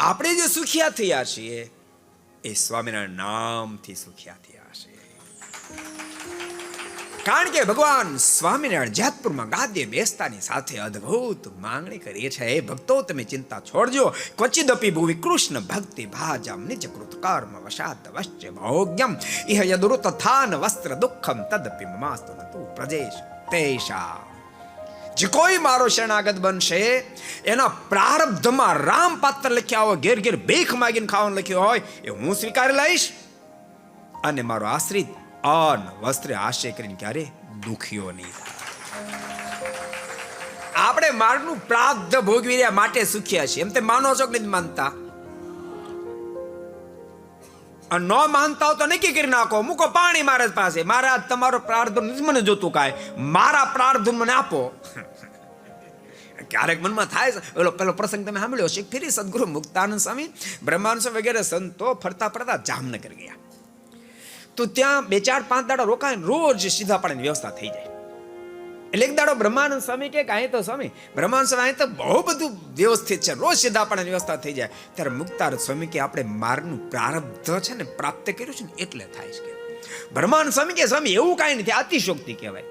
આપણે જે સુખિયા થયા છીએ એ સ્વામિનારાયણ નામથી સુખિયા થયા છે. કારણ કે ભગવાન સ્વામિનારાયણ જેતપુરમાં ગાદીએ બેસતાની સાથે અદ્ભુત માંગણી કરી છે, હે ભક્તો તમે ચિંતા છોડજો. ક્વચિદપી ભુવિ કૃષ્ણ ભક્તિ ભાજમ નિજ કૃત કર્મ વશાત વશ્ય ભોગ્યમ ઇહ યદુર તથાન વસ્ત્ર દુઃખમ તદપી મમાસ્તુ નતુ પ્રજેશ તેષા. જે કોઈ મારો શરણાગત બનશે એના પ્રારબ્ધમાં રામ પાત્ર લખ્યા હોય, ઘેર ઘેર ભીખ માગીને ખાવાનું લખ્યું હોય એ હું સ્વીકારી લઈશ, અને મારો આશ્રિત અન્ન વસ્ત્ર આશ્રય કરીને ક્યારે દુખ્યો નહીં થાય. આપણે મારનું પ્રારબ્ધ ભોગવી રહ્યા માટે સુખ્યા છીએ. એમ તે માનો છો કે નથી માનતા? ન માનતા હો તો નક્કી કરી નાખો, મૂકો પાણી મહારાજ પાસે. મહારાજ તમારો પ્રારબ્ધ નથી મને જોતું, કાંઈ મારા પ્રારબ્ધ મને આપો. ક્યારેક મનમાં થાય છે. પેલો પ્રસંગ તમે સાંભળ્યો છે, ફરી સદગુરુ મુક્તાનંદ સ્વામી બ્રહ્માનંદ સ્વામી વગેરે સંતો ફરતા ફરતા જામનગર ગયા. તો ત્યાં 2-4-5 દાડા રોકાઈને રોજ સીધા પાણીની વ્યવસ્થા થઈ જાય. એટલે એક દાડો બ્રહ્માનંદ સ્વામી કે અહીં તો સ્વામી બ્રહ્માનંદ સ્વામી અહીં તો બહુ બધું વ્યવસ્થિત છે, રોજ સીધા પાણીની વ્યવસ્થા થઈ જાય. ત્યારે મુક્તાનંદ સ્વામી કે આપણે માર્ગનું પ્રારબ્ધ છે ને પ્રાપ્ત કર્યું છે ને એટલે થાય છે. બ્રહ્માનંદ સ્વામી કે સ્વામી એવું કાંઈ નથી, અતિશોક્તિ કહેવાય.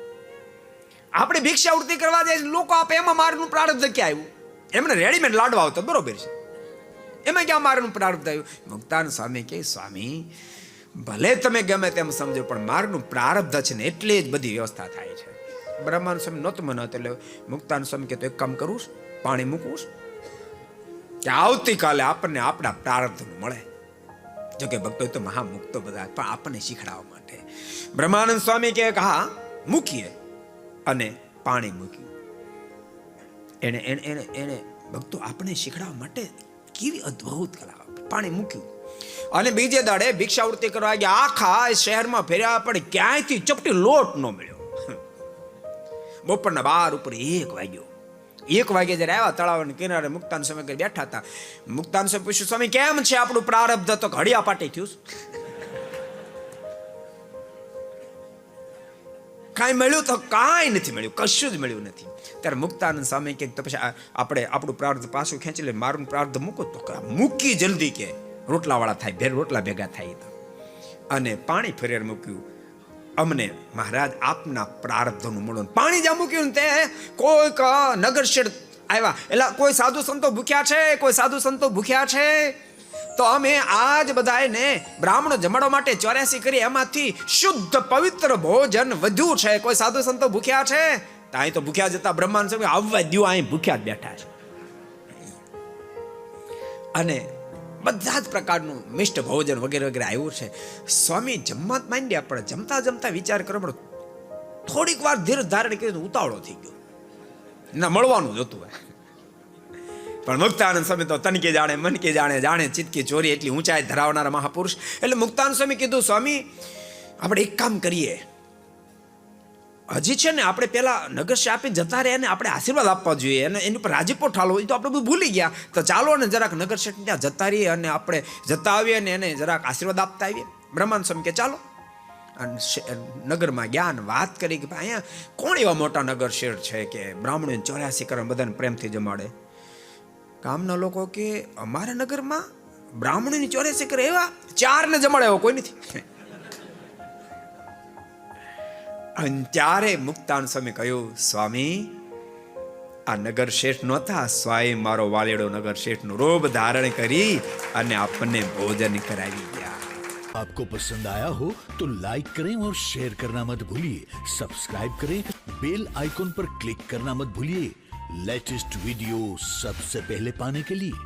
આપણે ભિક્ષાવૃત્તિ કરવા જાય લોકો આપે, એમાં માર્ગનું પ્રારબ્ધ ક્યાં આવ્યું? એમને રેડીમેડ લાડવા આવતો બરોબર છે, એમાં ક્યાં માર્ગનું પ્રારબ્ધ આવ્યું? મુક્તાનંદ સ્વામી કે સ્વામી ભલે તમે ગમે તેમ સમજો પણ માર્ગનું પ્રારબ્ધ છે ને એટલે જ બધી વ્યવસ્થા થાય છે. બ્રહ્માનંદ સ્વામી નહોતું મને એટલે મુક્તાનંદ સ્વામી કે તો એક કામ કરું, પાણી મૂકવું કે આવતીકાલે આપણને આપણા પ્રારબ્ધ મળે. જોકે ભક્તો તો મહામુક્તો બધા, પણ આપણને શીખડાવવા માટે. બ્રહ્માનંદ સ્વામી કે હા મૂકીએ, અને પાણી મૂક્યું. એને એને એને એને ભક્તો આપણે શીખડાવવા માટે કેવી અદ્ભુત કલા. પાણી મૂક્યું અને બીજે દાડે ભિક્ષાવૃત્તિ કરવા ગયા. આખા શહેરમાં ફેર્યા પણ ક્યાંયથી ચપટી લોટ ન મળ્યો. બપોરના 12 ઉપર 1 વાગ્યો. 1 વાગે જયારે આવ્યા તળાવના કિનારે મુક્તાન સ્વામી કરી બેઠા હતા. મુક્તાન સ્વામી પૂછ્યું, સ્વામી કેમ છે આપણું પ્રારબ્ધ? તો ઘડિયા પાટી થયું, કાંઈ મળ્યું? તો કાંઈ નથી મળ્યું, કશું જ મળ્યું નથી. ત્યારે મુક્તાનંદ સ્વામી કે તો પછી આપણે આપણું પ્રારબ્ધ પાછું ખેંચી લે, મારું પ્રારબ્ધ મૂકો. તો મૂકી જલ્દી કે રોટલાવાળા થાય, રોટલા ભેગા થાય. અને પાણી ફેર મૂક્યું. અમને મહારાજ આપના પ્રારબ્ધનું મળો. પાણી જ્યાં મૂક્યું તે કોઈક નગર શેઠ આવ્યા, એટલે કોઈ સાધુ સંતો ભૂખ્યા છે, કોઈ સાધુ સંતો ભૂખ્યા છે, તો અમે આજ બધાને બ્રાહ્મણો જમાડવા માટે 84 કરી, એમાંથી શુદ્ધ પવિત્ર ભોજન વધ્યું છે. કોઈ સાધુ સંતો ભૂખ્યા છે? અહીં તો ભૂખ્યા જતા બ્રહ્માંડ સ્વામી આવવા દ્યો, અહીં ભૂખ્યા જ બેઠા છે. અને બધા જ પ્રકારનું મિષ્ટ ભોજન વગેરે વગેરે આવ્યું છે. સ્વામી જમવા માંડ્યા, પણ જમતા જમતા વિચાર કરો, પણ થોડીક વાર ધીરજ ધારણ કર્યું, ઉતાવળો થઈ ગયો. ના મળવાનું જ હતું. પણ મુક્તાનંદ સ્વામી તો તનકે જાણે મનકે જાણે, જાણે ચિત્તકી ચોરી એટલી ઊંચાઈ ધરાવનારા મહાપુરુષ. એટલે મુક્તાનંદ સ્વામી કીધું, સ્વામી આપણે એક કામ કરીએ, હજી છે ને આપણે પેલા નગરશ્રી આપી જતા રહ્યા ને આપણે આશીર્વાદ આપવા જોઈએ, અને એની પર રાજીપો ઠાલવો, એ તો આપણે બધું ભૂલી ગયા. તો ચાલો ને જરાક નગરશ્રી ત્યાં જતા રહીએ અને આપણે જતા આવીએ અને એને જરાક આશીર્વાદ આપતા આવીએ. બ્રહ્માંડ સ્વામી કે ચાલો. અને નગરમાં ગયા ને વાત કરી કે અહીંયા કોણ એવા મોટા નગર શેઠ છે કે બ્રાહ્મણોને 84 કરણ બધાને પ્રેમથી જમાડે? ગામના લોકો કે અમારા નગરમાં બ્રાહ્મણોની 84 કર એવા 4 ને જમાડે એવો કોઈ નથી. અને ત્યારે મુક્તાન સ્વામી કહ્યું, સ્વામી આ નગર શેઠ નહોતા, સ્વયં મારો વાલેડો નગર શેઠનું રૂપ ધારણ કરી અને આપણને ભોજન કરાવી ગયા. आपको पसंद आया हो तो लाइक करें और शेयर करना मत भूलिए. सब्सक्राइब करें, बेल आइकॉन पर क्लिक करना मत भूलिए लेटेस्ट वीडियो सबसे पहले पाने के लिए.